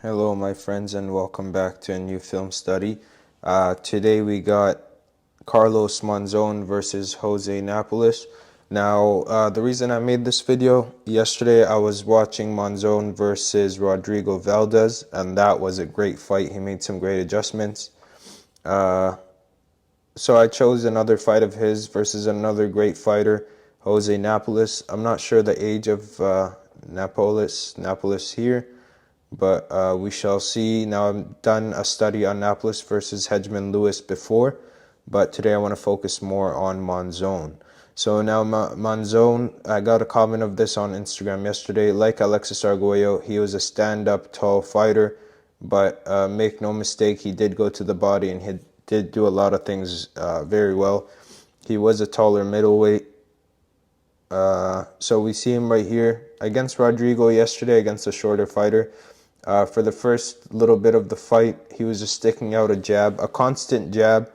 Hello my friends and welcome back to a new film study. Today we got Carlos Monzon versus Jose Napoles. Now the reason I made this video, yesterday I was watching Monzon versus Rodrigo Valdez, and that was a great fight. He made some great adjustments. So I chose another fight of his versus another great fighter, Jose Napoles. I'm not sure the age of Napoles here, but we shall see. Now, I've done a study on Napoles versus Hedgeman Lewis before, but today I want to focus more on Monzone. So now Monzone, I got a comment of this on Instagram yesterday. Like Alexis Arguello, he was a stand-up tall fighter, but make no mistake, he did go to the body and he did do a lot of things very well. He was a taller middleweight. So we see him right here against Rodrigo yesterday, against a shorter fighter. For the first little bit of the fight, he was just sticking out a jab, a constant jab,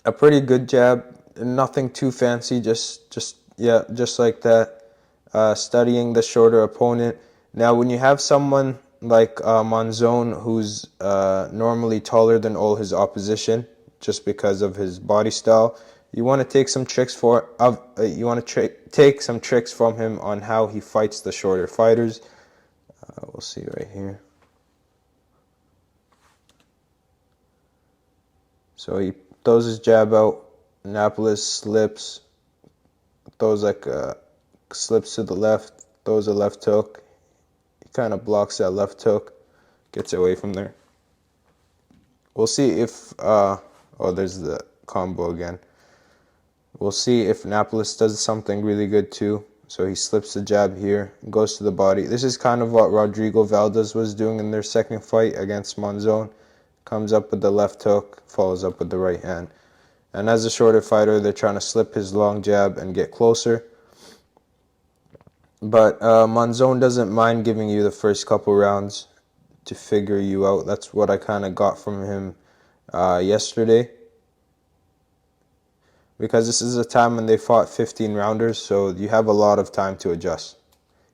a pretty good jab, nothing too fancy, just like that. Studying the shorter opponent. Now, when you have someone like Monzone, who's normally taller than all his opposition, just because of his body style, you want to take some tricks take some tricks from him on how he fights the shorter fighters. We'll see right here. So he throws his jab out. Napoles slips, throws like slips to the left, throws a left hook. He kind of blocks that left hook, gets away from there. We'll see if there's the combo again. We'll see if Napoles does something really good too. So he slips the jab here, goes to the body. This is kind of what Rodrigo Valdez was doing in their second fight against Monzone. Comes up with the left hook, follows up with the right hand. And as a shorter fighter, they're trying to slip his long jab and get closer. But Monzone doesn't mind giving you the first couple rounds to figure you out. That's what I kind of got from him yesterday. Because this is a time when they fought 15 rounders, so you have a lot of time to adjust.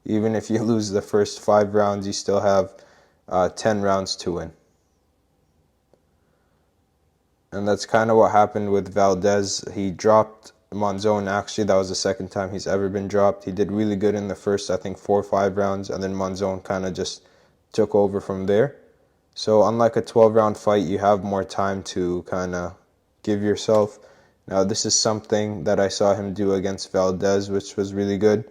Even if you lose the first 5 rounds, you still have 10 rounds to win. And that's kind of what happened with Valdez. He dropped Monzone. Actually, that was the second time he's ever been dropped. He did really good in the first, I think, 4 or 5 rounds, and then Monzone kind of just took over from there. So unlike a 12-round fight, you have more time to kind of give yourself. Now, this is something that I saw him do against Valdez, which was really good.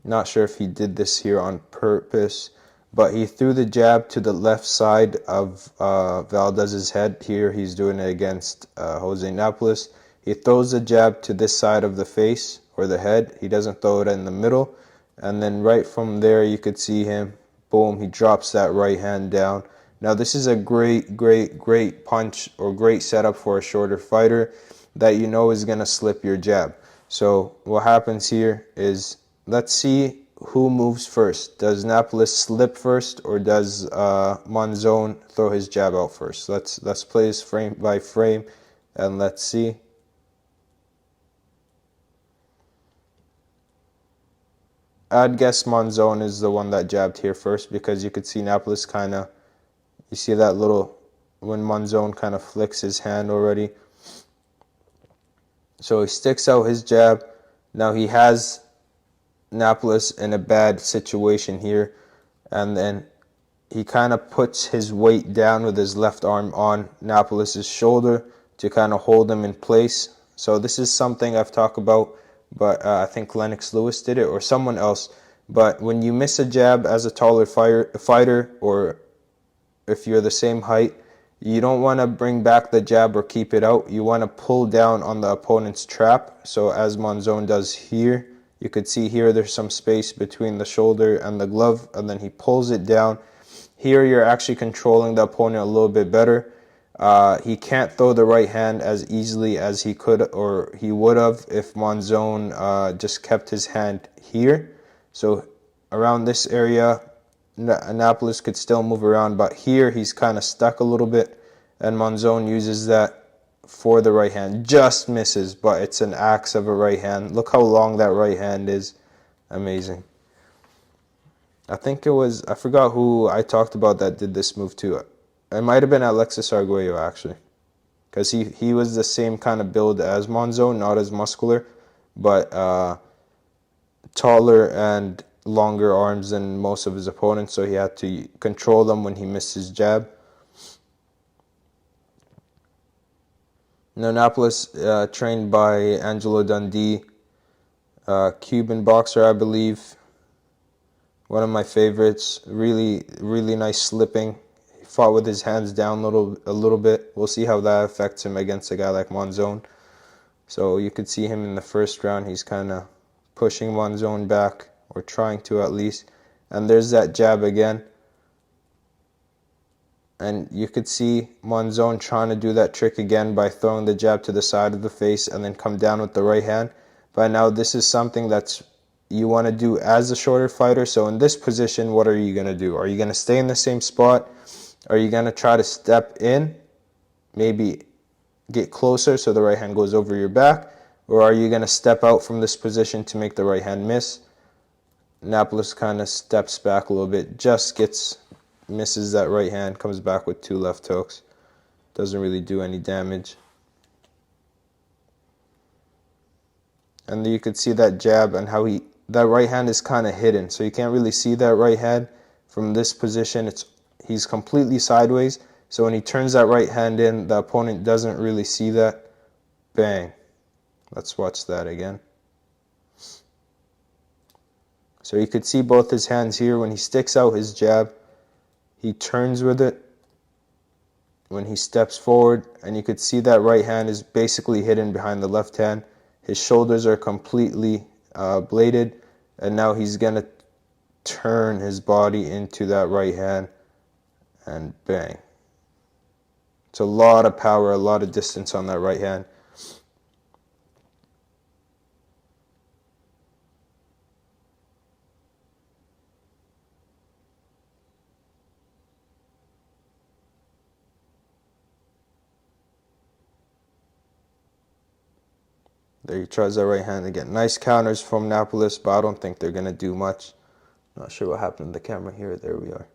Not sure if he did this here on purpose, but he threw the jab to the left side of Valdez's head. Here he's doing it against Jose Napoles. He throws the jab to this side of the face or the head. He doesn't throw it in the middle. And then right from there you could see him, boom, he drops that right hand down. Now this is a great punch or great setup for a shorter fighter that you know is going to slip your jab. So what happens here is, let's see who moves first. Does Napoles slip first, or does Monzone throw his jab out first? Let's play this frame by frame, and let's see. I'd guess Monzone is the one that jabbed here first, because you could see Napoles kind of, you see that little, when Monzone kind of flicks his hand already. So he sticks out his jab. Now he has Napoles in a bad situation here, and then he kind of puts his weight down with his left arm on Napoles' shoulder to kind of hold him in place. So this is something I've talked about, but I think Lennox Lewis did it, or someone else. But when you miss a jab as a taller fighter, or if you're the same height, you don't want to bring back the jab or keep it out. You want to pull down on the opponent's trap. So as Monzone does here, you could see here there's some space between the shoulder and the glove, and then he pulls it down. Here you're actually controlling the opponent a little bit better. He can't throw the right hand as easily as he could or he would have if Monzone just kept his hand here. So around this area, Napoles could still move around, but here he's kind of stuck a little bit, and Monzone uses that for the right hand. Just misses, but it's an axe of a right hand. Look how long that right hand is. Amazing. I think it was, I forgot who I talked about that did this move too. It might have been Alexis Arguello, actually. Because he was the same kind of build as Monzone, not as muscular, but taller and longer arms than most of his opponents, so he had to control them when he missed his jab. Napoles, trained by Angelo Dundee, Cuban boxer, I believe. One of my favorites. Really, really nice slipping. He fought with his hands down a little bit. We'll see how that affects him against a guy like Monzone. So you could see him in the first round. He's kind of pushing Monzone back, or trying to at least. And there's that jab again. And you could see Monzone trying to do that trick again by throwing the jab to the side of the face and then come down with the right hand. But now this is something that's you want to do as a shorter fighter. So in this position, what are you going to do? Are you going to stay in the same spot? Are you going to try to step in, maybe get closer so the right hand goes over your back? Or are you going to step out from this position to make the right hand miss? Napoles kind of steps back a little bit, just misses that right hand, comes back with 2 left hooks. Doesn't really do any damage. And you could see that jab and how that right hand is kind of hidden. So you can't really see that right hand from this position. He's completely sideways. So when he turns that right hand in, the opponent doesn't really see that. Bang. Let's watch that again. So you could see both his hands here. When he sticks out his jab, he turns with it when he steps forward, and you could see that right hand is basically hidden behind the left hand. His shoulders are completely bladed, and now he's going to turn his body into that right hand, and bang. It's a lot of power, a lot of distance on that right hand. There he tries that right hand again. Nice counters from Napoles, but I don't think they're going to do much. Not sure what happened to the camera here. There we are.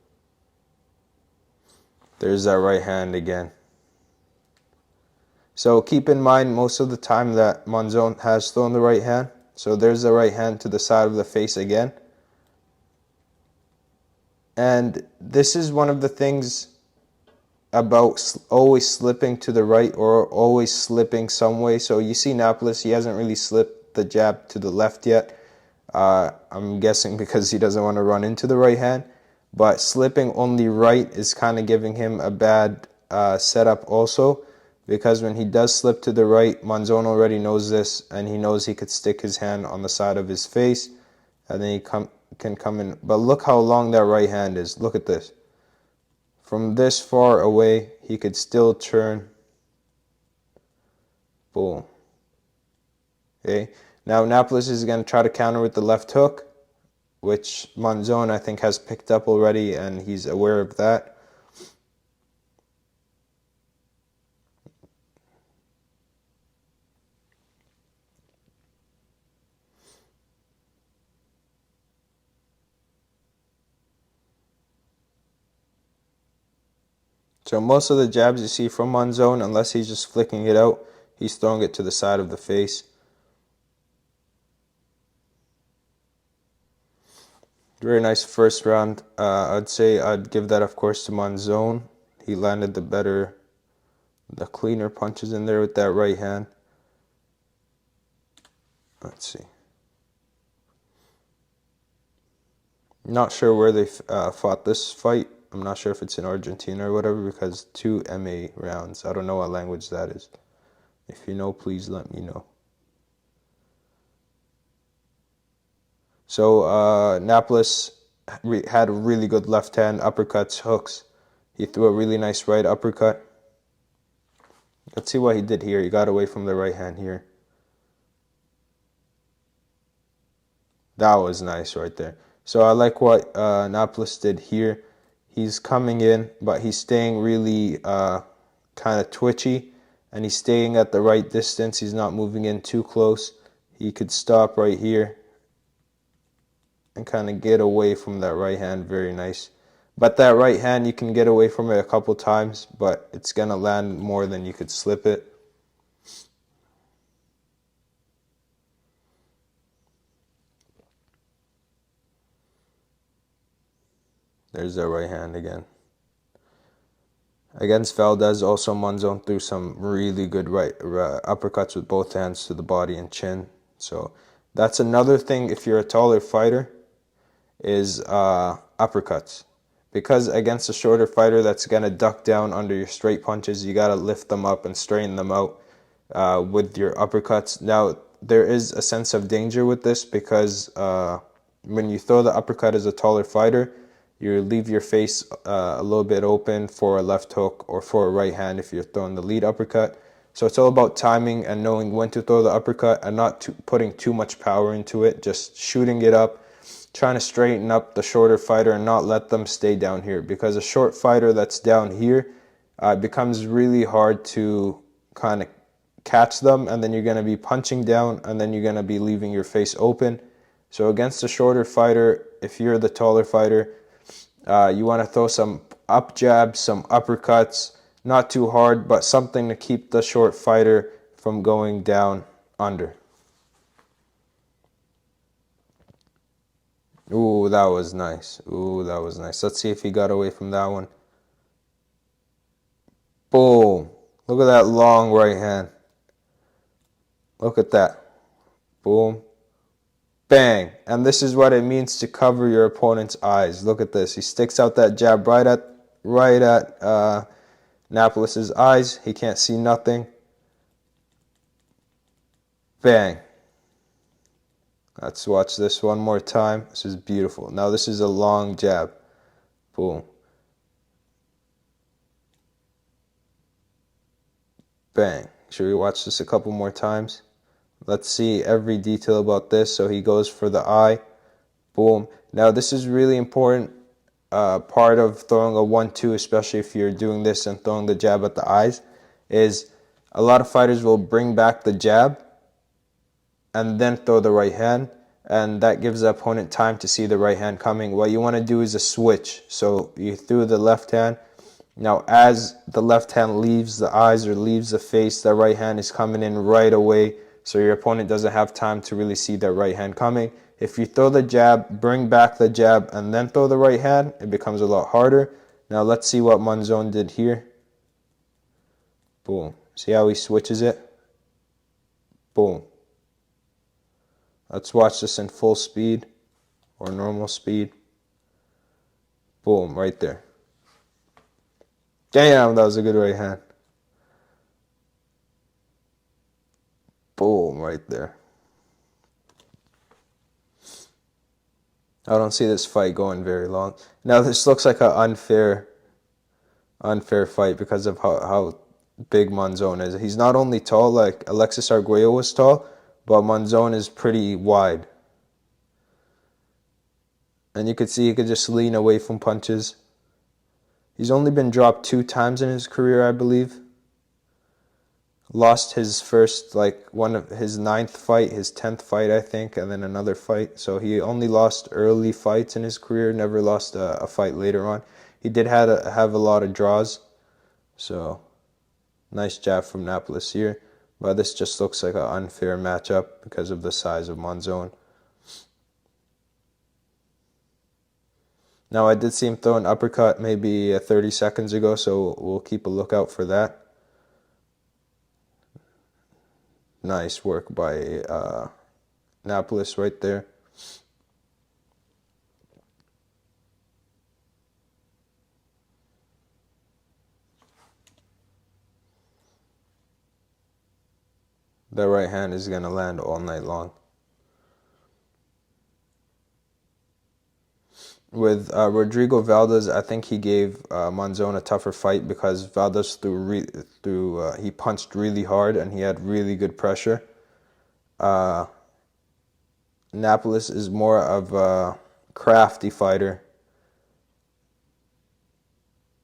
There's that right hand again. So keep in mind, most of the time that Monzone has thrown the right hand. So there's the right hand to the side of the face again. And this is one of the things about always slipping to the right or always slipping some way. So you see Napoles, he hasn't really slipped the jab to the left yet. I'm guessing because he doesn't want to run into the right hand. But slipping only right is kind of giving him a bad setup also, because when he does slip to the right, Monzone already knows this, and he knows he could stick his hand on the side of his face, and then he can come in. But look how long that right hand is. Look at this. From this far away, he could still turn. Boom. Okay. Now Napoles is going to try to counter with the left hook, which Monzone I think has picked up already, and he's aware of that. So most of the jabs you see from Monzone, unless he's just flicking it out, he's throwing it to the side of the face. Very nice first round. I'd say I'd give that, of course, to Monzone. He landed the cleaner punches in there with that right hand. Let's see. Not sure where they fought this fight. I'm not sure if it's in Argentina or whatever, because 2 MA rounds. I don't know what language that is. If you know, please let me know. So Napoles had a really good left hand, uppercuts, hooks. He threw a really nice right uppercut. Let's see what he did here. He got away from the right hand here. That was nice right there. So I like what Napoles did here. He's coming in, but he's staying really kind of twitchy, and he's staying at the right distance. He's not moving in too close. He could stop right here. and kind of get away from that right hand. Very nice. But that right hand, you can get away from it a couple times, but it's going to land more than you could slip it. There's that right hand again. Against Valdez, also Monzon threw some really good uppercuts with both hands to the body and chin. So that's another thing if you're a taller fighter, is uppercuts. Because against a shorter fighter that's going to duck down under your straight punches, you got to lift them up and straighten them out with your uppercuts. Now, there is a sense of danger with this because when you throw the uppercut as a taller fighter, you leave your face a little bit open for a left hook or for a right hand if you're throwing the lead uppercut. So it's all about timing and knowing when to throw the uppercut and not putting too much power into it, just shooting it up, trying to straighten up the shorter fighter and not let them stay down here. Because a short fighter that's down here, it becomes really hard to kind of catch them, and then you're going to be punching down and then you're going to be leaving your face open. So against a shorter fighter, if you're the taller fighter, you want to throw some up jabs, some uppercuts, not too hard, but something to keep the short fighter from going down under. Ooh, that was nice. Ooh, that was nice. Let's see if he got away from that one. Boom. Look at that long right hand. Look at that. Boom. Bang. And this is what it means to cover your opponent's eyes. Look at this. He sticks out that jab right at Napoles' eyes. He can't see nothing. Bang. Let's watch this one more time. This is beautiful. Now this is a long jab. Boom. Bang. Should we watch this a couple more times? Let's see every detail about this. So he goes for the eye. Boom. Now this is really important part of throwing a 1-2, especially if you're doing this and throwing the jab at the eyes, is a lot of fighters will bring back the jab and then throw the right hand, and that gives the opponent time to see the right hand coming. What you want to do is a switch. So you threw the left hand. Now as the left hand leaves the eyes or leaves the face, the right hand is coming in right away, so your opponent doesn't have time to really see the right hand coming. If you throw the jab, bring back the jab, and then throw the right hand, it becomes a lot harder. Now let's see what Monzone did here. Boom. See how he switches it? Boom. Let's watch this in full speed or normal speed. Boom, right there. Damn, that was a good right hand. Boom, right there. I don't see this fight going very long. Now this looks like an unfair fight because of how big Monzone is. He's not only tall like Alexis Arguello was tall, but Monzone is pretty wide. And you could see he could just lean away from punches. He's only been dropped 2 times in his career, I believe. Lost his first, one of his 9th fight, his 10th fight, I think, and then another fight. So he only lost early fights in his career, never lost a fight later on. He did have a lot of draws. So, nice jab from Napoles here. But this just looks like an unfair matchup because of the size of Monzone. Now, I did see him throw an uppercut maybe 30 seconds ago, so we'll keep a lookout for that. Nice work by Napoles right there. The right hand is going to land all night long. With Rodrigo Valdez, I think he gave Monzone a tougher fight because Valdez he punched really hard and he had really good pressure. Napoles is more of a crafty fighter.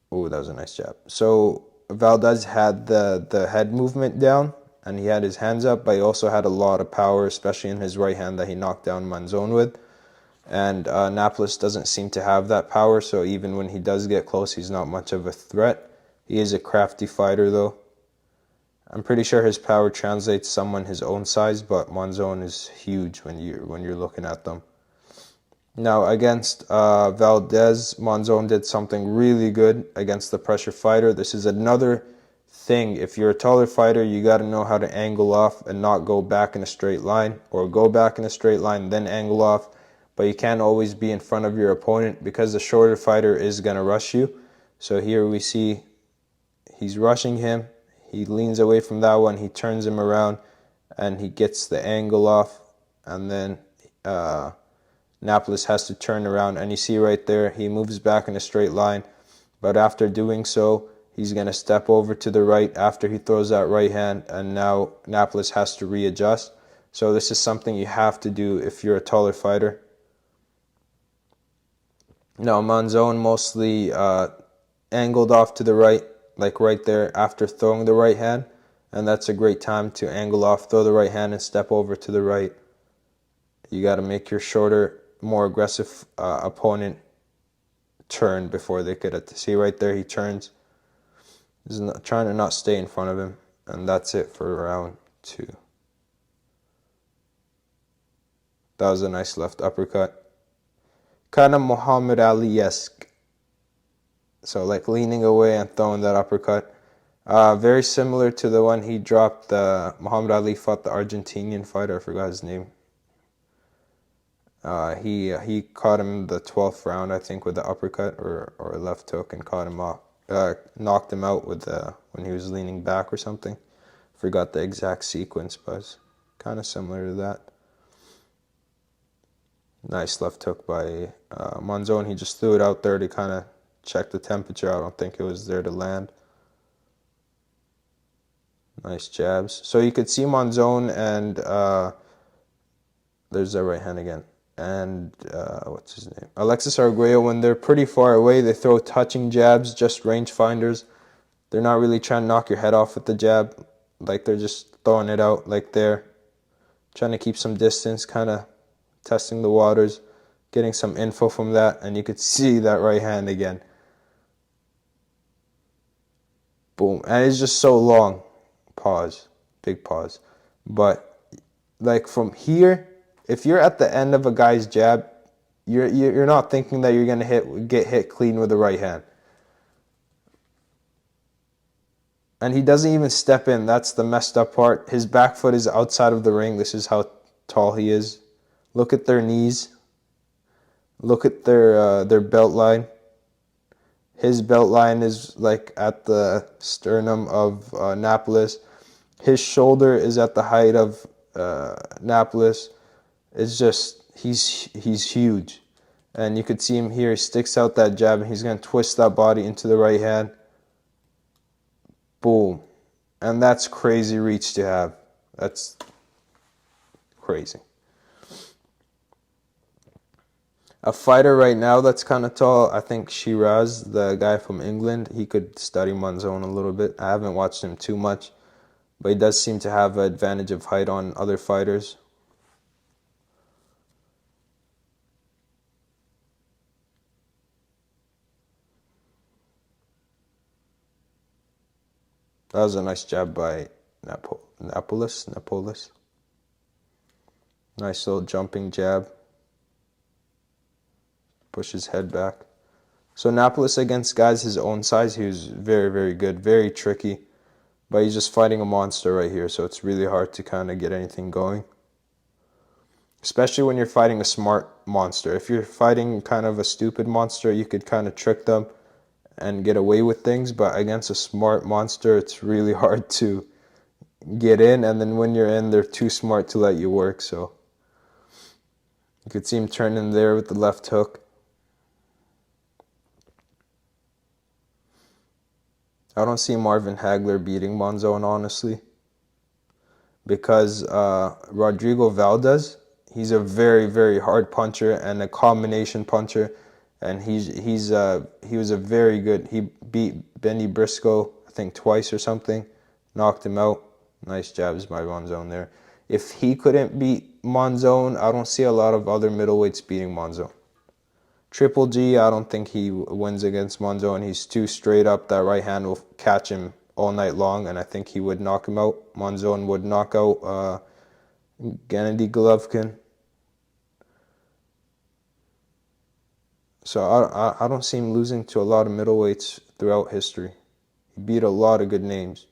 Oh, that was a nice jab. So Valdez had the head movement down and he had his hands up, but he also had a lot of power, especially in his right hand that he knocked down Monzone with. And Napoles doesn't seem to have that power, so even when he does get close, he's not much of a threat. He is a crafty fighter, though. I'm pretty sure his power translates someone his own size, but Monzone is huge when you're looking at them. Now, against Valdez, Monzone did something really good against the pressure fighter. This is another thing. If you're a taller fighter, you got to know how to angle off and not go back in a straight line, or go back in a straight line, then angle off. But you can't always be in front of your opponent because the shorter fighter is going to rush you. So here we see he's rushing him. He leans away from that one. He turns him around and he gets the angle off. And then Napoles has to turn around. And you see right there, he moves back in a straight line. But after doing so, he's going to step over to the right after he throws that right hand. And now Napoles has to readjust. So this is something you have to do if you're a taller fighter. Now, Monzone mostly angled off to the right, like right there after throwing the right hand. And that's a great time to angle off, throw the right hand, and step over to the right. You got to make your shorter, more aggressive opponent turn before they could. See right there, he turns. He's trying to not stay in front of him. And that's it for round 2. That was a nice left uppercut. Kind of Muhammad Ali-esque. So like leaning away and throwing that uppercut. Very similar to the one he dropped. Muhammad Ali fought the Argentinian fighter. I forgot his name. He caught him in the 12th round, I think, with the uppercut or a left hook and caught him off. Knocked him out with when he was leaning back or something. Forgot the exact sequence, but it's kind of similar to that. Nice left hook by Monzone. He just threw it out there to kind of check the temperature. I don't think it was there to land. Nice jabs. So you could see Monzone and there's that right hand again. And what's his name? Alexis Arguello, when they're pretty far away, they throw touching jabs, just rangefinders. They're not really trying to knock your head off with the jab. Like they're just throwing it out like there. Trying to keep some distance, kind of testing the waters, getting some info from that, and you could see that right hand again. Boom. And it's just so long. Pause. Big pause. But like from here, if you're at the end of a guy's jab, you're not thinking that you're going to get hit clean with the right hand. And he doesn't even step in. That's the messed up part. His back foot is outside of the ring. This is how tall he is. Look at their knees. Look at their belt line. His belt line is like at the sternum of Napoles. His shoulder is at the height of Napoles. It's just, he's huge. And you could see him here. He sticks out that jab and he's going to twist that body into the right hand. Boom. And that's crazy reach to have. That's crazy. A fighter right now that's kind of tall, I think Shiraz, the guy from England, he could study Monzone a little bit. I haven't watched him too much, but he does seem to have an advantage of height on other fighters. That was a nice jab by Napoles. Nice little jumping jab. Push his head back. So Napoles against guys his own size, he was very, very good, very tricky. But he's just fighting a monster right here, so it's really hard to kind of get anything going. Especially when you're fighting a smart monster. If you're fighting kind of a stupid monster, you could kind of trick them and get away with things. But against a smart monster, it's really hard to get in. And then when you're in, they're too smart to let you work. So you could see him turning there with the left hook. I don't see Marvin Hagler beating Monzone, honestly, because Rodrigo Valdez, he's a very, very hard puncher and a combination puncher, and he was a very good. He beat Benny Briscoe, I think, twice or something, knocked him out. Nice jabs by Monzone there. if he couldn't beat Monzone, I don't see a lot of other middleweights beating Monzone. Triple G, I don't think he wins against Monzone. He's too straight up. That right hand will catch him all night long, and I think he would knock him out. Monzone would knock out Gennady Golovkin. So I don't see him losing to a lot of middleweights throughout history. He beat a lot of good names.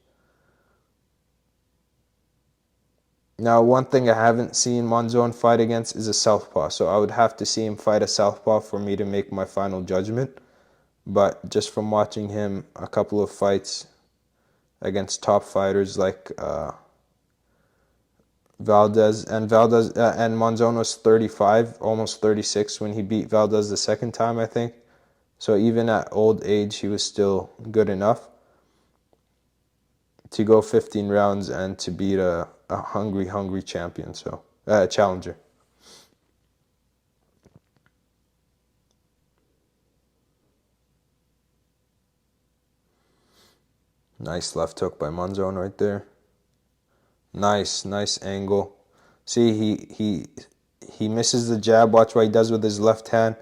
Now, one thing I haven't seen Monzone fight against is a southpaw, so I would have to see him fight a southpaw for me to make my final judgment. But just from watching him a couple of fights against top fighters like Valdez and Monzone was 35, almost 36 when he beat Valdez the second time, I think. So even at old age, he was still good enough to go 15 rounds and to beat a hungry champion, so challenger. Nice left hook by Monzone right there. Nice angle. See, he misses the jab. Watch what he does with his left hand.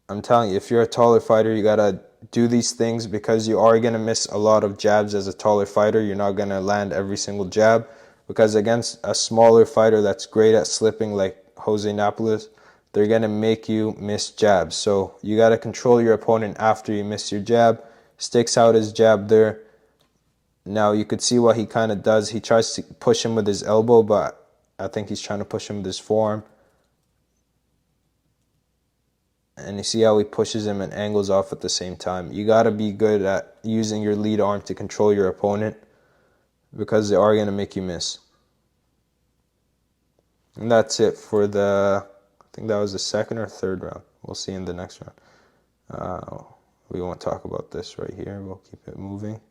I'm telling you, if you're a taller fighter, you gotta do these things because you are gonna miss a lot of jabs as a taller fighter. You're not gonna land every single jab because against a smaller fighter that's great at slipping like Jose Napoles, they're gonna make you miss jabs. So you gotta control your opponent after you miss your jab. Sticks out his jab there. Now you could see what he kind of does. He tries to push him with his elbow, but I think he's trying to push him with his forearm. And you see how he pushes him and angles off at the same time. You got to be good at using your lead arm to control your opponent because they are going to make you miss. And that's it for I think that was the second or third round. We'll see in the next round. We won't talk about this right here. We'll keep it moving.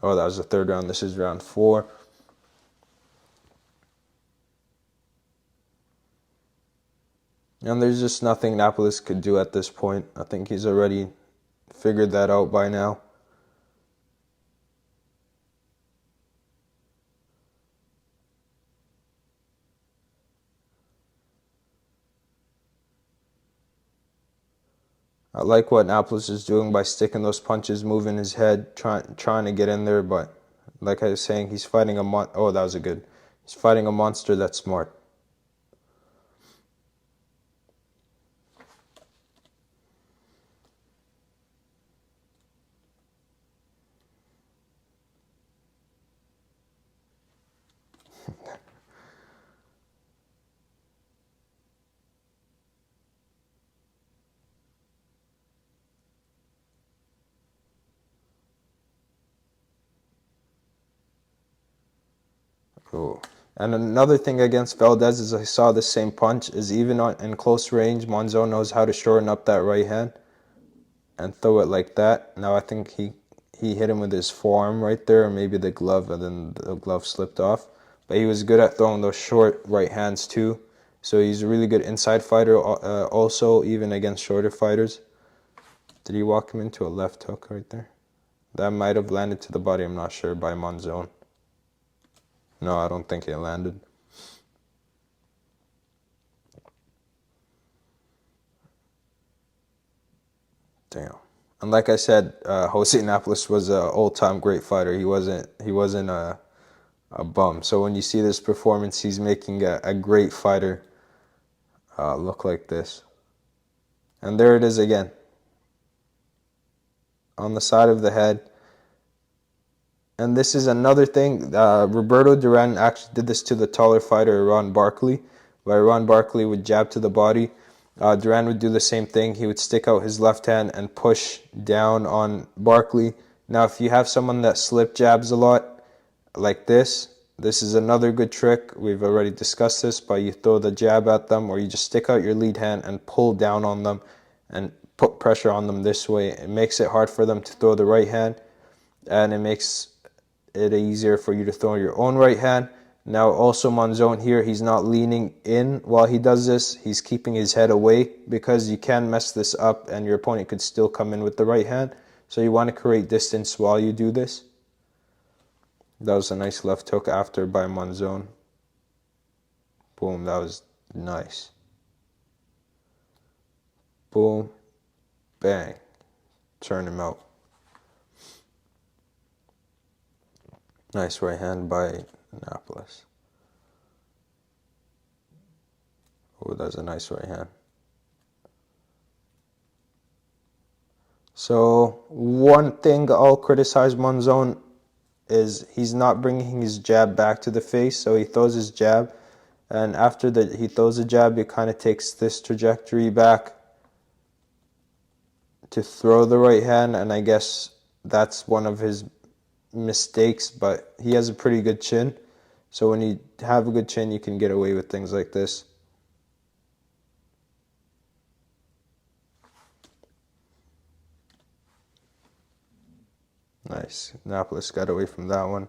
Oh, that was the third round. This is round 4. And there's just nothing Napoles could do at this point. I think he's already figured that out by now. I like what Napoles is doing by sticking those punches, moving his head, trying to get in there. But like I was saying, he's fighting oh, that was a good. He's fighting a monster that's smart. Cool. And another thing against Valdez is I saw the same punch is even in close range, Monzon knows how to shorten up that right hand and throw it like that. Now I think he hit him with his forearm right there, or maybe the glove, and then the glove slipped off. But he was good at throwing those short right hands too. So he's a really good inside fighter also, even against shorter fighters. Did he walk him into a left hook right there? That might have landed to the body, I'm not sure, by Monzone. No, I don't think it landed. Damn. And like I said, Jose Napoles was an all-time great fighter. He wasn't a bum. So when you see this performance, he's making a great fighter look like this. And there it is again. On the side of the head. And this is another thing. Roberto Duran actually did this to the taller fighter, Ron Barkley, where Ron Barkley would jab to the body. Duran would do the same thing. He would stick out his left hand and push down on Barkley. Now, if you have someone that slip jabs a lot, like this is another good trick. We've already discussed this, but you throw the jab at them, or you just stick out your lead hand and pull down on them and put pressure on them this way. It makes it hard for them to throw the right hand, and it makes it easier for you to throw your own right hand, Now also Monzone here, he's not leaning in while he does this. He's keeping his head away because you can mess this up and your opponent could still come in with the right hand. So you want to create distance while you do this. That was a nice left hook after by Monzone. Boom, that was nice. Boom, bang, turn him out. Nice right hand by Napoles. Oh, that's a nice right hand. So one thing I'll criticize Monzone is he's not bringing his jab back to the face. So he throws his jab, and after he throws the jab, he kind of takes this trajectory back to throw the right hand, and I guess that's one of his mistakes, but he has a pretty good chin. So when you have a good chin, you can get away with things like this. Nice. Napoles got away from that one.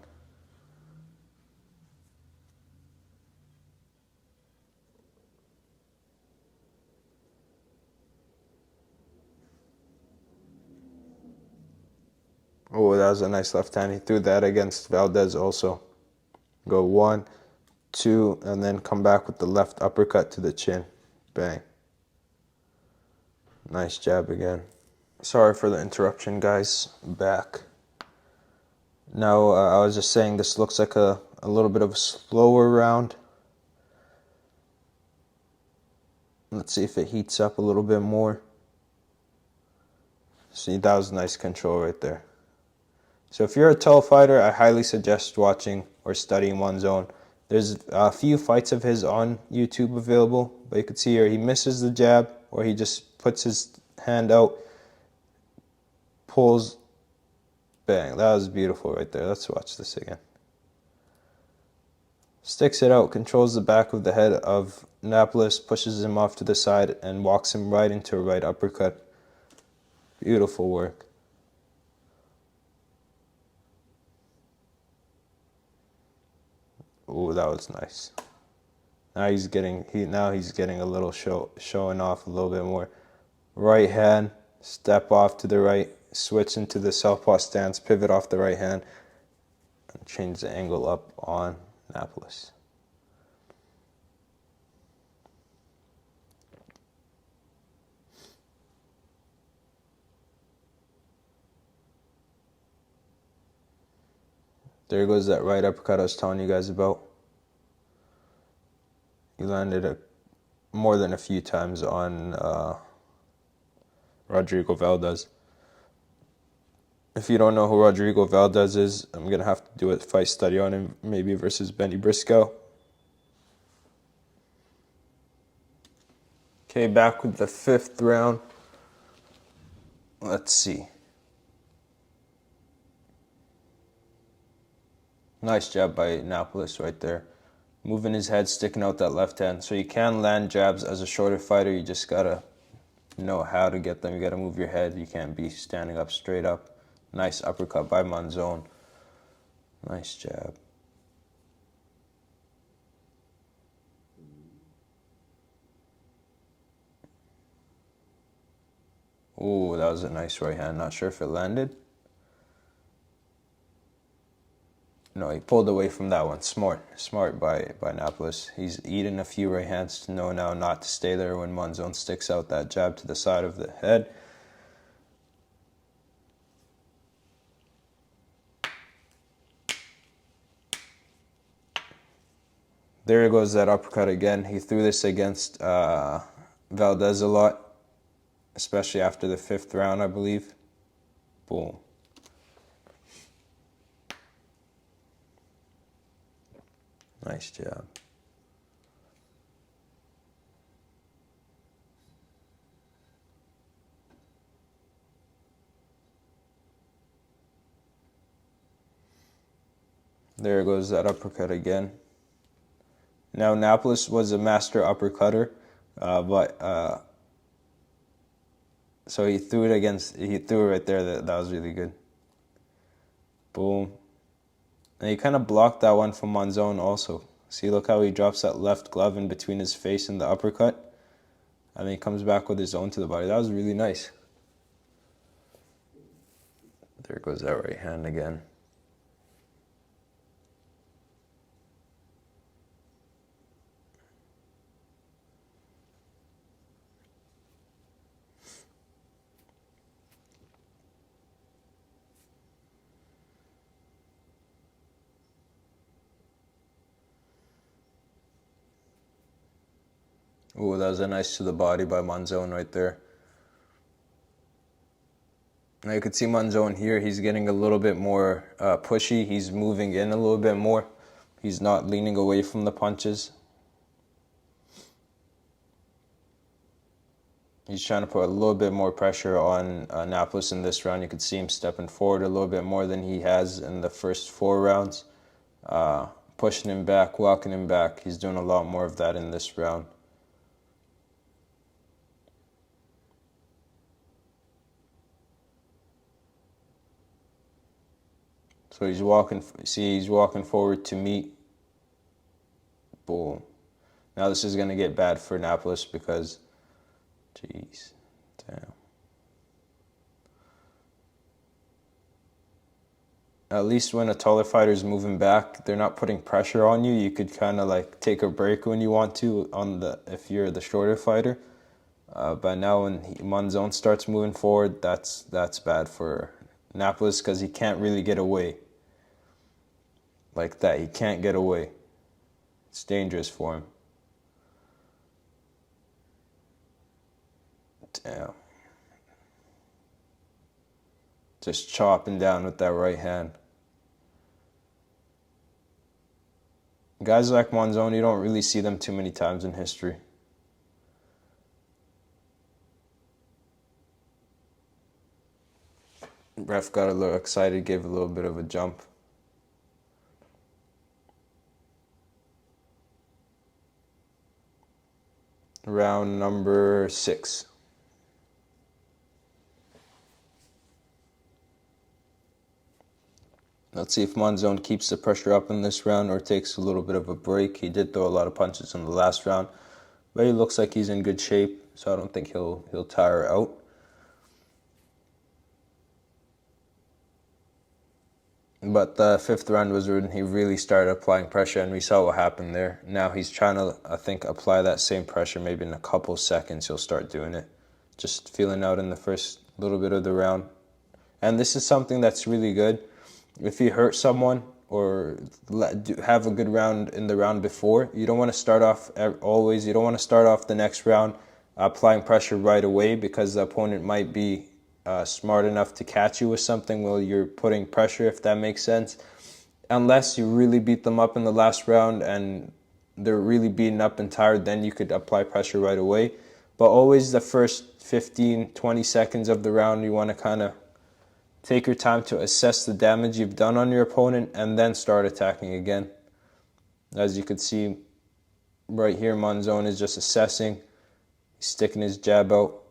Oh, that was a nice left hand. He threw that against Valdez also. Go 1, 2, and then come back with the left uppercut to the chin. Bang. Nice jab again. Sorry for the interruption, guys. Back. Now, I was just saying this looks like a little bit of a slower round. Let's see if it heats up a little bit more. See, that was nice control right there. So if you're a tall fighter, I highly suggest watching or studying Monzone. There's a few fights of his on YouTube available, but you can see here he misses the jab, or he just puts his hand out, pulls, bang. That was beautiful right there. Let's watch this again. Sticks it out, controls the back of the head of Napoles, pushes him off to the side, and walks him right into a right uppercut. Beautiful work. Ooh, that was nice. Now he's getting a little showing off a little bit more. Right hand, step off to the right, switch into the southpaw stance, pivot off the right hand, and change the angle up on Napoles. There goes that right uppercut I was telling you guys about. He landed it more than a few times on Rodrigo Valdez. If you don't know who Rodrigo Valdez is, I'm going to have to do a fight study on him, maybe versus Benny Briscoe. Okay, back with the 5th round. Let's see. Nice jab by Napoles right there. Moving his head, sticking out that left hand. So you can land jabs as a shorter fighter. You just got to know how to get them. You got to move your head. You can't be standing up straight up. Nice uppercut by Monzone. Nice jab. Ooh, that was a nice right hand. Not sure if it landed. No, he pulled away from that one. Smart by Napoles. He's eaten a few right hands to know now not to stay there when Monzone sticks out that jab to the side of the head. There goes that uppercut again. He threw this against Valdez a lot, especially after the 5th round, I believe. Boom. Nice job. There goes that uppercut again. Now Napoles was a master uppercutter, so he threw it right there. That was really good. Boom. And he kind of blocked that one from Monzone also. See, look how he drops that left glove in between his face and the uppercut. And then he comes back with his own to the body. That was really nice. There goes that right hand again. Oh, that was a nice to the body by Monzone right there. Now you could see Monzone here, he's getting a little bit more pushy. He's moving in a little bit more. He's not leaning away from the punches. He's trying to put a little bit more pressure on Napoles in this round. You could see him stepping forward a little bit more than he has in the first 4 rounds. Pushing him back, walking him back. He's doing a lot more of that in this round. So he's walking, see, he's walking forward to meet. Boom. Now this is going to get bad for Napoles because, jeez, damn. At least when a taller fighter is moving back, they're not putting pressure on you. You could kind of like take a break when you want to on the if you're the shorter fighter. But now when Monzone starts moving forward, that's bad for Napoles because he can't really get away like that. He can't get away. It's dangerous for him. Damn. Just chopping down with that right hand. Guys like Monzone, you don't really see them too many times in history. Ref got a little excited, gave a little bit of a jump. Round number 6. Let's see if Monzone keeps the pressure up in this round or takes a little bit of a break. He did throw a lot of punches in the last round, but he looks like he's in good shape, so I don't think he'll tire out. But the 5th round was when he really started applying pressure, and we saw what happened there. Now he's trying to, I think, apply that same pressure. Maybe in a couple seconds he'll start doing it. Just feeling out in the first little bit of the round. And this is something that's really good. If you hurt someone or have a good round in the round before, you don't want to start off always. You don't want to start off the next round applying pressure right away because the opponent might be smart enough to catch you with something while you're putting pressure, if that makes sense. Unless you really beat them up in the last round and they're really beaten up and tired, then you could apply pressure right away. But always the first 15, 20 seconds of the round, you want to kind of take your time to assess the damage you've done on your opponent and then start attacking again. As you can see right here, Monzone is just assessing. He's sticking his jab out.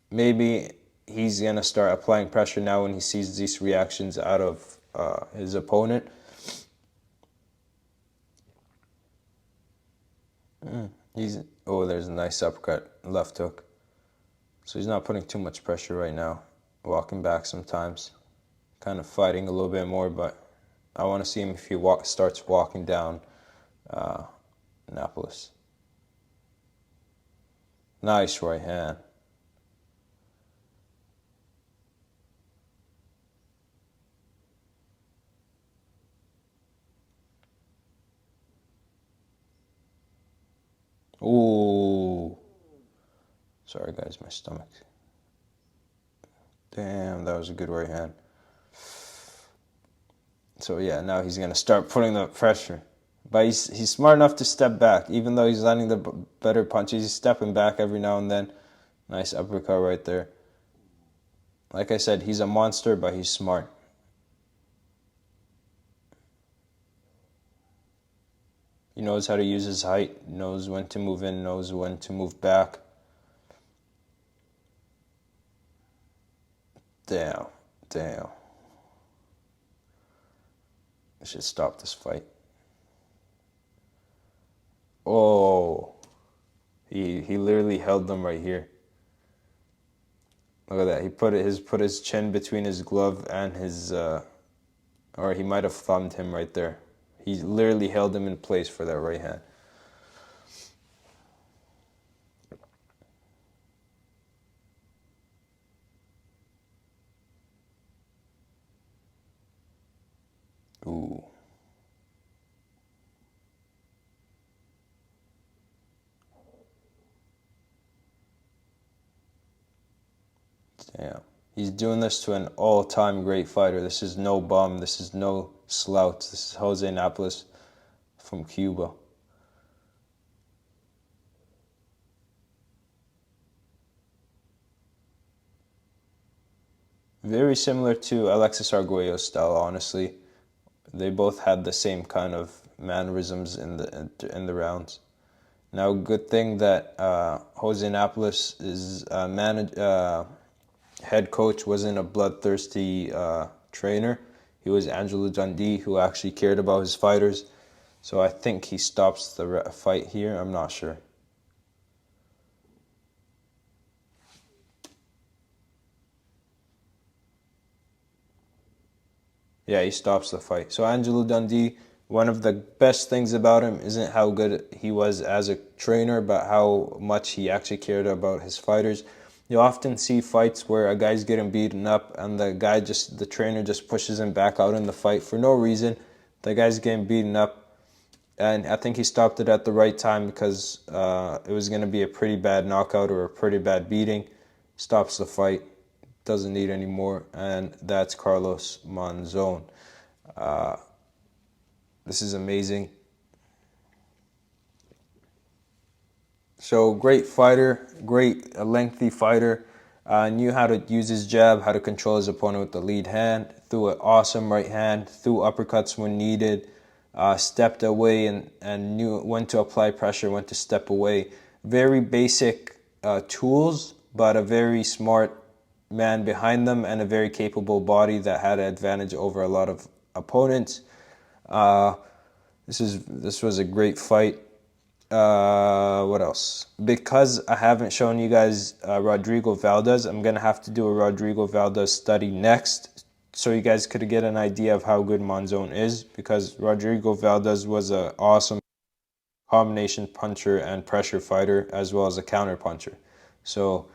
Maybe he's going to start applying pressure now when he sees these reactions out of his opponent. There's a nice uppercut, left hook. So he's not putting too much pressure right now. Walking back sometimes. Kind of fighting a little bit more, but I want to see him if he starts walking down Napoles. Nice right hand. Ooh. Sorry guys, my stomach. Damn, that was a good right hand. So yeah, now he's going to start putting the pressure. But he's smart enough to step back. Even though he's landing the better punches, he's stepping back every now and then. Nice uppercut right there. Like I said, he's a monster, but he's smart. He knows how to use his height, knows when to move in, knows when to move back. Damn. I should stop this fight. Oh, he literally held them right here. Look at that. He put his chin between his glove and his or he might have thumbed him right there. He literally held him in place for that right hand. Ooh. Damn. He's doing this to an all-time great fighter. This is no bum. This is no slouch. This is Jose Napoles from Cuba. Very similar to Alexis Arguello's style, honestly. They both had the same kind of mannerisms in the rounds. Now, good thing that Jose Napoles is head coach wasn't a bloodthirsty trainer. He was Angelo Dundee, who actually cared about his fighters. So I think he stops the fight here. I'm not sure. Yeah, he stops the fight. So Angelo Dundee, one of the best things about him isn't how good he was as a trainer, but how much he actually cared about his fighters. You often see fights where a guy's getting beaten up and the trainer just pushes him back out in the fight for no reason. The guy's getting beaten up, and I think he stopped it at the right time because it was going to be a pretty bad knockout or a pretty bad beating. Stops the fight, doesn't need any more, and that's Carlos Monzone. This is amazing. So great fighter, great lengthy fighter. Knew how to use his jab, how to control his opponent with the lead hand. Threw an awesome right hand, threw uppercuts when needed. Stepped away and knew when to apply pressure, when to step away. Very basic tools, but a very smart man behind them and a very capable body that had an advantage over a lot of opponents. This was a great fight. What else? Because I haven't shown you guys Rodrigo Valdez, I'm gonna have to do a Rodrigo Valdez study next, so you guys could get an idea of how good Monzone is. Because Rodrigo Valdez was an awesome combination puncher and pressure fighter, as well as a counter puncher. So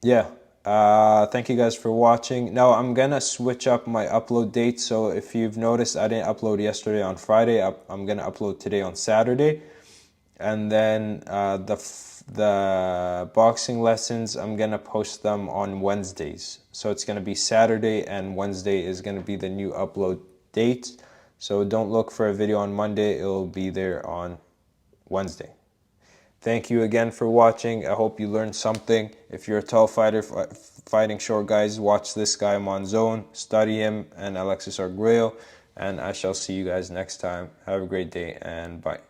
yeah, thank you guys for watching. Now I'm gonna switch up my upload date, so if you've noticed I didn't upload yesterday on Friday, I'm gonna upload today on Saturday. And then the boxing lessons, I'm gonna post them on Wednesdays. So it's gonna be Saturday and Wednesday is gonna be the new upload dates. So don't look for a video on Monday, it'll be there on Wednesday. Thank you again for watching. I hope you learned something. If you're a tall fighter fighting short guys, watch this guy Monzone, study him, and Alexis Arguello. And I shall see you guys next time. Have a great day and bye.